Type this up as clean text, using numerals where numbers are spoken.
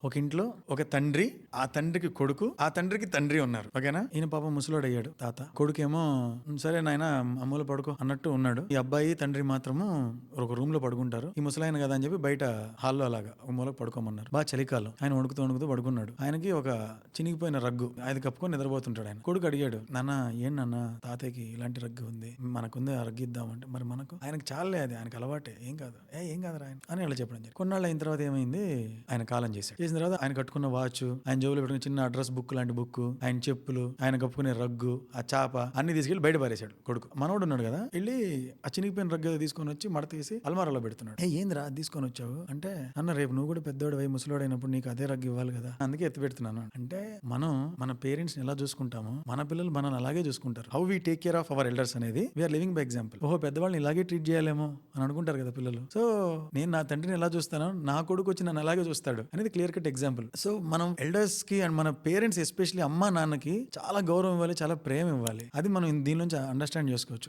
ఒక ఇంట్లో ఒక తండ్రి, ఆ తండ్రికి కొడుకు, ఆ తండ్రికి తండ్రి ఉన్నారు. ఓకేనా? ఈయన పాపం ముసలోడు అయ్యాడు తాత. కొడుకేమో సరే నాయన అమ్మలో పడుకో అన్నట్టు ఉన్నాడు. ఈ అబ్బాయి తండ్రి మాత్రము ఒక రూమ్ లో పడుకుంటారు. ఈ ముసలాయన కదా అని చెప్పి బయట హాల్లో అలాగా ఒక మూలకు పడుకోమన్నారు. బాగా చలికాలం. ఆయన వణుకుతూ వణుకుతూ పడుకున్నాడు. ఆయనకి ఒక చినిగిపోయిన రగ్గు అది కప్పుకొని నిద్రపోతుంటాడు ఆయన. కొడుకు అడిగాడు, నాన్న ఏం నాన్న తాతయ్యకి ఇలాంటి రగ్గు ఉంది, మనకుంది ఆ రగ్గు ఇద్దామంటే మరి మనకు ఆయనకు చాలే, అది ఆయనకు అలవాటే, ఏం కాదు ఏం కాదు ఆయన అని అలా చెప్పడం జరిగింది. కొన్నాళ్ళు అయిన తర్వాత ఏమైంది, ఆయన కాలం చేశాడు. చేసిన తర్వాత ఆయన కట్టుకున్న వాచ్, ఆయన జోబులో పెట్టుకున్న చిన్న అడ్రస్ బుక్ లాంటి బుక్, ఆయన చెప్పులు, ఆయన కప్పుకునే రగ్గు, ఆ చాప అన్ని తీసుకెళ్లి బయట పారేశాడు కొడుకు. మనోడు ఉన్నాడు కదా, వెళ్ళి ఆ చినిగిపోయిన రగ్గు తీసుకొని వచ్చి మడత తీసి అల్మారాలో పెడుతున్నాడు. ఏంద్రా అది తీసుకొని వచ్చావు అంటే, అన్న రేపు నువ్వు కూడా పెద్దోడు అయి ముసలోడు అయినప్పుడు నీకు అదే రగ్గు ఇవ్వాలి కదా, అందుకే ఎత్తి పెడుతున్నాను. అంటే మనం మన పేరెంట్స్ ని ఎలా చూసుకుంటామో మన పిల్లలు మనల్ని అలాగే చూసుకుంటారు. How we take care of our elders అనేది వీఆర్ లివింగ్ బై ఎగ్జాంపుల్. ఓహో పెద్దవాళ్ళని ఇలాగే ట్రీట్ చేయాలేమో అని అనుకుంటారు కదా పిల్లలు. సో నేను నా తండ్రిని ఎలా చూస్తానో నా కొడుకు వచ్చి నన్ను అలాగే చూస్తాడు అనేది క్లియర్ కట్ ఎగ్జాంపుల్. సో మనం ఎల్డర్స్ కి అండ్ మన పేరెంట్స్ ఎస్పెషల్లీ అమ్మా నాన్నకి చాలా గౌరవం ఇవ్వాలి, చాలా ప్రేమ ఇవ్వాలి. అది మనం దీని నుంచి అండర్స్టాండ్ చేసుకోవచ్చు.